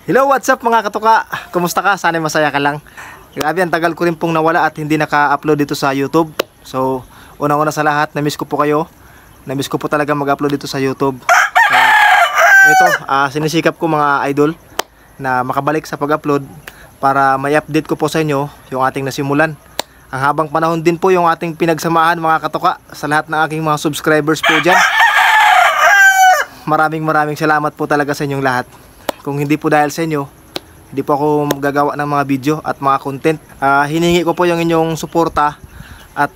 Hello, what's up mga katuka? Kumusta ka? Sana masaya ka lang. Grabe, ang tagal ko rin pong nawala at hindi naka-upload dito sa YouTube. So, unang-una sa lahat, na-miss ko po kayo. Na-miss ko po talaga mag-upload dito sa YouTube. Ito, sinisikap ko mga idol na makabalik sa pag-upload para may update ko po sa inyo yung ating nasimulan. Ang habang panahon din po yung ating pinagsamahan mga katuka sa lahat ng aking mga subscribers po dyan. Maraming salamat po talaga sa inyong lahat. Kung hindi po dahil sa inyo, hindi po ako gagawa ng mga video at mga content. Hiningi ko po yung inyong suporta at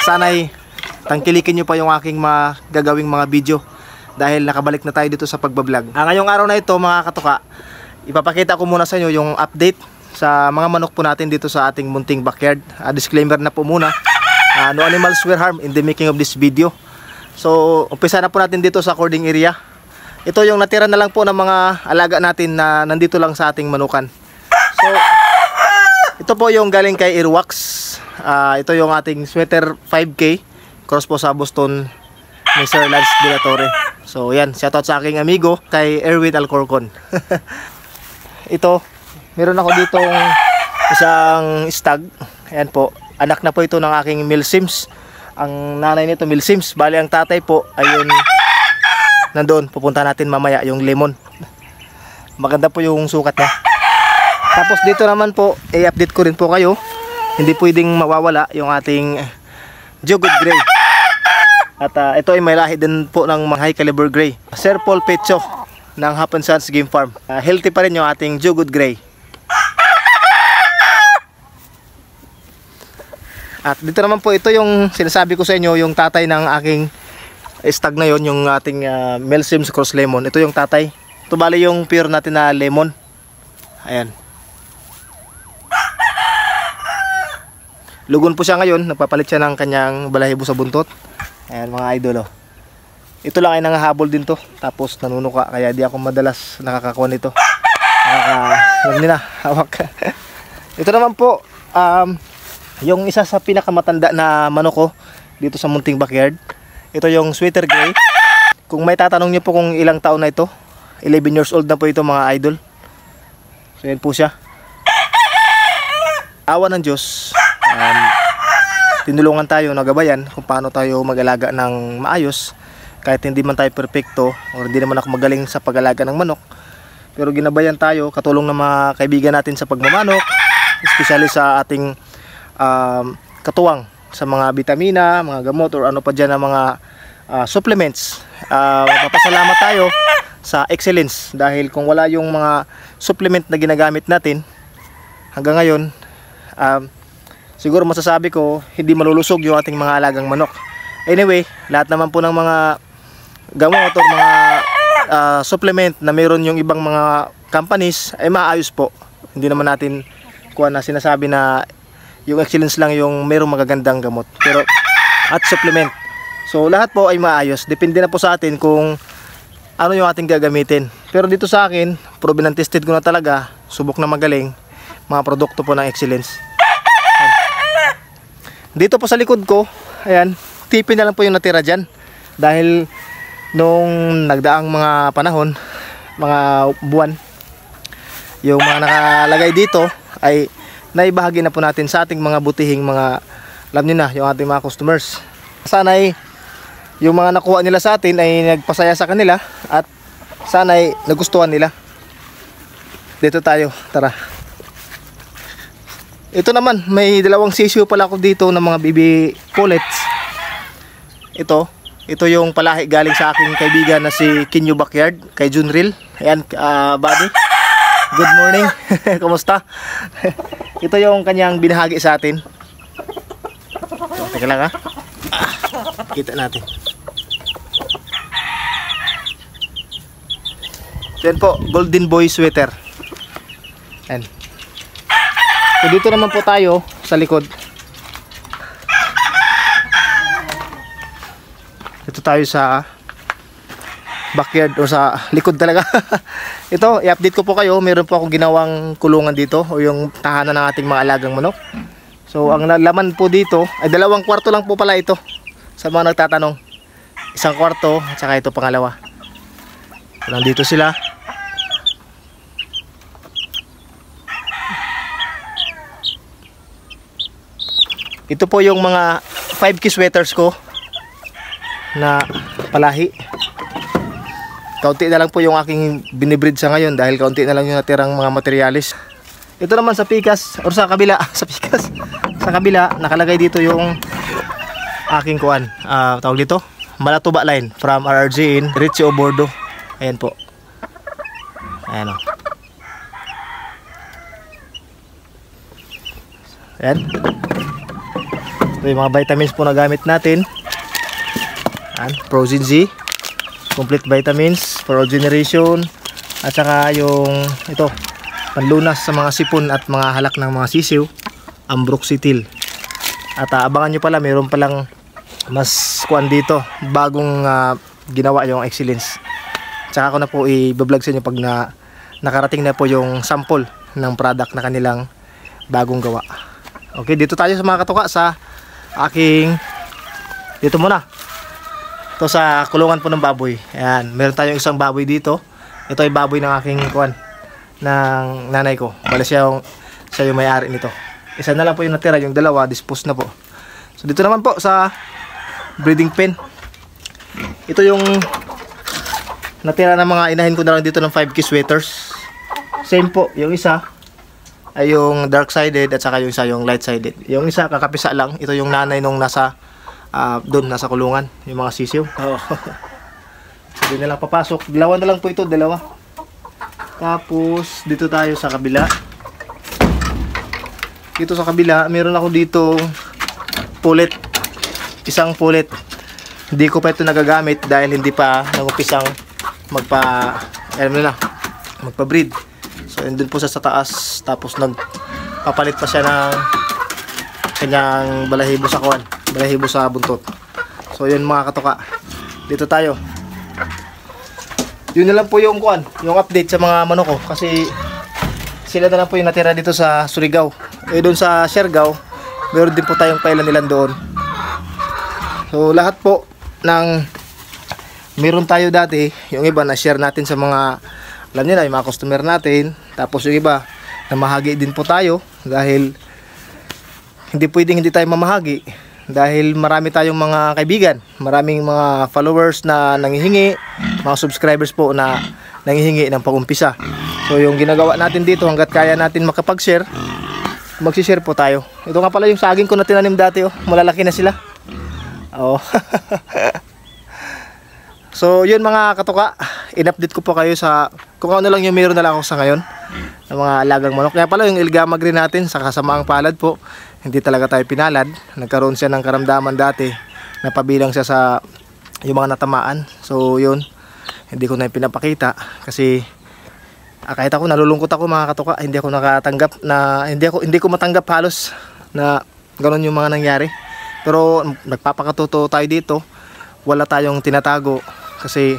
sana'y tangkilikin nyo pa yung aking mga gagawing mga video dahil nakabalik na tayo dito sa pagbablog. Ngayong araw na ito mga katuka, ipapakita ko muna sa inyo yung update sa mga manok po natin dito sa ating munting backyard. Disclaimer na po muna, no animals were harmed in the making of this video. So umpisa na po natin dito sa according area. Ito yung natira na lang po ng mga alaga natin na nandito lang sa ating manukan. So, ito po yung galing kay Airwax. Ito yung ating sweater 5K. Cross po sa Boston ni Sir Lance De La Torre. So, yan. Shoutout sa aking amigo kay Erwin Alcorcon. Ito, meron ako ditong isang stag. Ayan po. Anak na po ito ng aking Milsims. Ang nanay nito Milsims. Bali, ang tatay po ayun nandoon, pupunta natin mamaya yung lemon. Maganda po yung sukat niya. Tapos dito naman po, i-update ko rin po kayo. Hindi pwedeng mawawala yung ating Jogood Gray. At ito ay may lahi din po ng mga high caliber gray. Sir Paul Pecho ng Happen Sons Game Farm. Healthy pa rin yung ating Jogood Gray. At dito naman po, ito yung sinasabi ko sa inyo, yung tatay ng aking stag na yon, yung ating Milsims Cross Lemon. Ito yung tatay. Ito bali yung pure natin na lemon. Ayan. Lugon po siya ngayon. Nagpapalit siya ng kanyang balahibo sa buntot. Ayan mga idol. Ito lang ay nangahabol din to. Tapos nanunuka. Kaya di ako madalas nakakakuha nito. Huwag nila. Hawak. Ito naman po, yung isa sa pinakamatanda na manok ko dito sa munting backyard. Ito yung sweater gray. Kung may tatanong niyo po kung ilang taon na ito, 11 years old na po ito mga idol. So yan po siya. Awa ng Diyos, tinulungan tayo, nagabayan kung paano tayo mag-alaga ng maayos. Kahit hindi man tayo perfecto o hindi naman ako magaling sa pag-alaga ng manok, pero ginabayan tayo, katulong ng mga kaibigan natin sa pagmamanok, especially sa ating katuwang sa mga bitamina, mga gamot or ano pa dyan na mga supplements. Magpapasalamat tayo sa Excellence dahil kung wala yung mga supplement na ginagamit natin hanggang ngayon, siguro masasabi ko hindi malulusog yung ating mga alagang manok. Anyway, lahat naman po ng mga gamot or mga supplement na mayroon yung ibang mga companies ay maayos po. Hindi naman natin kuha na sinasabi na yung Excellence lang yung mayroong magagandang gamot pero at supplement. So lahat po ay maayos. Depende na po sa atin kung ano yung ating gagamitin. Pero dito sa akin, proven and tested ko na talaga, subok na magaling mga produkto po ng Excellence. Dito po sa likod ko, ayan, tipin na lang po yung natira dyan. Dahil nung nagdaang mga panahon, mga buwan, yung mga nakalagay dito ay naibahagi na po natin sa ating mga butihing mga, alam niyo na, yung ating mga customers. Sana'y yung mga nakuha nila sa atin ay nagpasaya sa kanila at sana'y nagustuhan nila. Dito tayo, tara. Ito naman, may dalawang sisyo pala ako dito ng mga baby pullets. Ito yung palahi galing sa aking kaibigan na si Kinyo Backyard, kay Junril. Ayan, buddy. Good morning. Kumusta? Ito yung kanyang binahagi sa atin. Teka lang ha. Kita natin. Yan po, Golden Boy sweater. Yan. So dito naman po tayo sa likod. Ito tayo sa backyard o sa likod talaga. Ito, i-update ko po kayo. Meron po akong ginawang kulungan dito o yung tahanan ng ating mga alagang manok. So ang laman po dito ay 2 kwarto lang po pala ito. Sa mga nagtatanong, 1 kwarto at saka ito pangalawa. So, nandito sila. Ito po yung mga 5K sweaters ko na palahi. Kaunti na lang po yung aking binibreed sa ngayon dahil kaunti na lang yung natirang mga materialis. Ito naman sa pikas or sa kabila, sa pikas. Sa kabila nakalagay dito yung aking kuan, tawag dito, Malatuba line from RRG in Richie Obordo. Ayan po. Ayan o. Ayan. Ito yung mga vitamins po na gamit natin. Ayan, Prozin Z, complete vitamins for all generation. At saka yung ito, panlunas sa mga sipon at mga halak ng mga sisiw, Ambroxetil. At abangan nyo pala, mayroon palang mas kuan dito, bagong ginawa yung Excellence. Tsaka ako na po i-vlog sa inyo pag nakarating na po yung sample ng product na kanilang bagong gawa. Okay, dito tayo sa mga katuka sa aking, dito muna. Ito sa kulungan po ng baboy. Ayan, meron tayong isang baboy dito. Ito ay baboy ng aking kuan, ng nanay ko. Bale siya yung may-ari nito. Isa na lang po yung natira, yung dalawa dispose na po. So dito naman po sa breeding pen. Ito yung natira ng mga inahin ko na lang dito ng 5K sweaters. Same po, yung isa ay yung dark sided at saka yung isa yung light sided. Yung isa kakapisa lang, ito yung nanay nung nasa doon nasa kulungan, yung mga sisiw. Oh. Hindi na lang papasok. Dalawa na lang po ito, dalawa. Tapos dito tayo sa kabila. Dito sa kabila, meron ako dito pulet. Isang pulet. Hindi ko pa ito nagagamit dahil hindi pa nag-umpisang magpa-breed. So andun po sa taas, tapos nagpapalit pa siya ng kanyang balahibo sa kuwan, balahibo sa buntot. So yun mga katuka, dito tayo. Yun na lang po yung kuwan, yung update sa mga manok ko, kasi sila na lang po yung natira dito sa Surigao. Doon sa Siargao, meron din po tayong pailan nila doon. So lahat po ng meron tayo dati, yung iba na share natin sa mga, alam niyo na, yung mga customer natin. Tapos yung iba namahagi din po tayo dahil hindi pwedeng hindi tayo mamahagi dahil marami tayong mga kaibigan, maraming mga followers na nangihingi, mga subscribers po na nangihingi ng pag-umpisa. So yung ginagawa natin dito, hanggat kaya natin makapag-share, magsi-share po tayo. Ito nga pala yung saging ko na tinanim dati, oh, malalaki na sila. Oh. So yun mga katuka, in-update ko po kayo sa kung ano lang yung meron na lang ako sa ngayon ng mga alagang manok. Kaya pala yung Ilgama Green natin sa kasamaang palad po, hindi talaga tayo pinalad. Nagkaroon siya ng karamdaman dati, napabilang siya sa yung mga natamaan. So yun, hindi ko na pinapakita kasi kahit ako nalulungkot ako mga katuka, hindi ako nakatanggap na hindi ko matanggap halos na ganoon yung mga nangyari. Pero nagpapakatotoo tayo dito, wala tayong tinatago kasi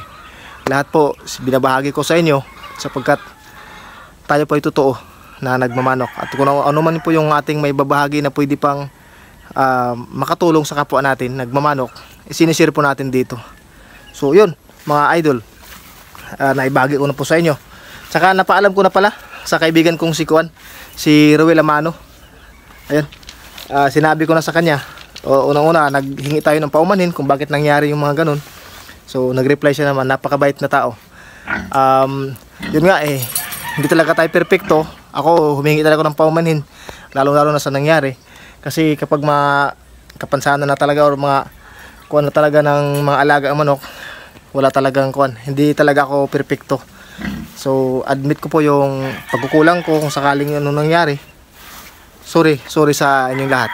lahat po binabahagi ko sa inyo sapagkat tayo po ay totoo na nagmamanok. At kung ano man po yung ating may babahagi na pwede pang makatulong sa kapwa natin nagmamanok, sinishare po natin dito. So yun mga idol, naibahagi ko na po sa inyo. Saka napaalam ko na pala sa kaibigan kong si Ruel Amano. Ayun, sinabi ko na sa kanya. Unang-una, naghingi tayo ng paumanhin kung bakit nangyari yung mga ganun. So nag-reply siya naman, napakabait na tao. Yun nga hindi talaga tayo perfecto. Ako humingi talaga ng paumanhin, lalo-lalo na sa nangyari. Kasi kapag kapansanan na talaga or mga kuwan na talaga ng mga alaga ang manok, wala talagang kuwan. Hindi talaga ako perfecto. So admit ko po yung pagkukulang ko kung sakaling ano nangyari. Sorry sa inyong lahat.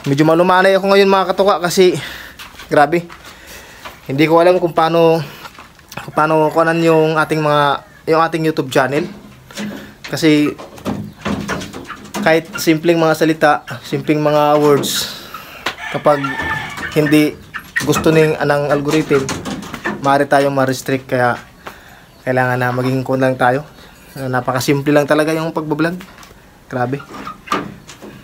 Medyo malumanay ako ngayon mga katuka kasi grabe. Hindi ko alam kung paano kunan yung ating YouTube channel. Kasi kahit simpleng mga salita, simpleng mga words, kapag hindi gusto ng algorithm, maaari tayong ma-restrict, kaya kailangan na maging kunan lang tayo. Napakasimple lang talaga yung pagbablog. Grabe.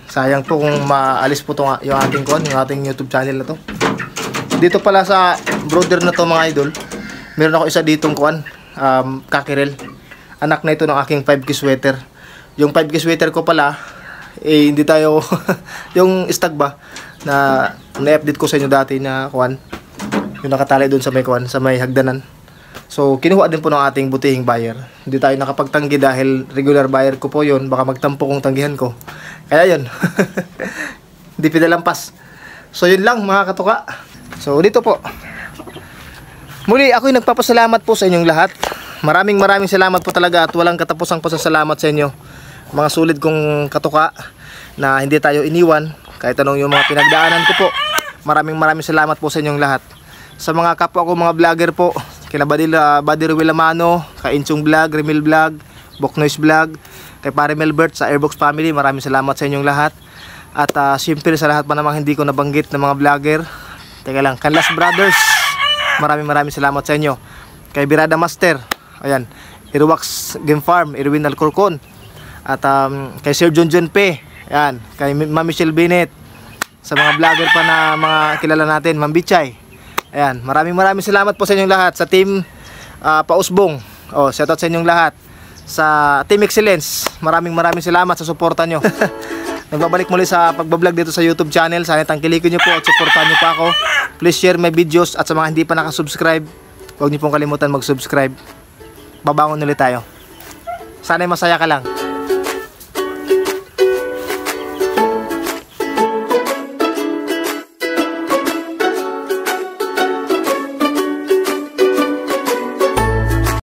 Sayang po kung maalis po yung ating YouTube channel na to. Dito pala sa brother na to mga idol, meron ako isa ditong kakirel. Anak na ito ng aking 5K sweater. Yung 5K sweater ko pala, hindi tayo yung stag ba na na-update ko sa inyo dati na kuwan, yung nakatali doon sa may kuwan, sa may hagdanan. So kinuha din po ng ating butihing buyer. Hindi tayo nakapagtanggi dahil regular buyer ko po yon, baka magtampo kung tanggihan ko. Kaya yun. Hindi pinalampas. So yun lang mga katuka. So dito po, muli ako'y nagpapasalamat po sa inyong lahat. Maraming salamat po talaga at walang katapusang pasasalamat sa inyo, mga sulit kong katuka, na hindi tayo iniwan kahit anong yung mga pinagdaanan ko po. Maraming salamat po sa inyong lahat. Sa mga kapwa ko mga vlogger po, kila Buddy Ruel Amano, kay Inchong Vlog, Remil Vlog, Boknoise Vlog, kay Pare Melbert sa Airbox Family, maraming salamat sa inyong lahat. At siyempre sa lahat pa namang hindi ko nabanggit ng mga vlogger, teka lang, Canlas Brothers, maraming salamat sa inyo. Kay Birada Master, ayan, Irwax Game Farm, Irwin Alcorcon, at kay Sir John P, ayan, kay Ma'am Michelle Bennett, sa mga vlogger pa na mga kilala natin, Ma'am Bichay. Ayan, maraming salamat po sa inyong lahat. Sa team Pausbong, shoutout sa inyong lahat. Sa Team Excellence, maraming salamat sa suporta nyo. Nagbabalik muli sa pagbablog dito sa YouTube channel. Sana tangkilikin nyo po at suportahan nyo pa ako. Please share my videos, at sa mga hindi pa nakasubscribe, huwag nyo pong kalimutan mag-subscribe. Babangon ulit tayo. Sana'y masaya ka lang.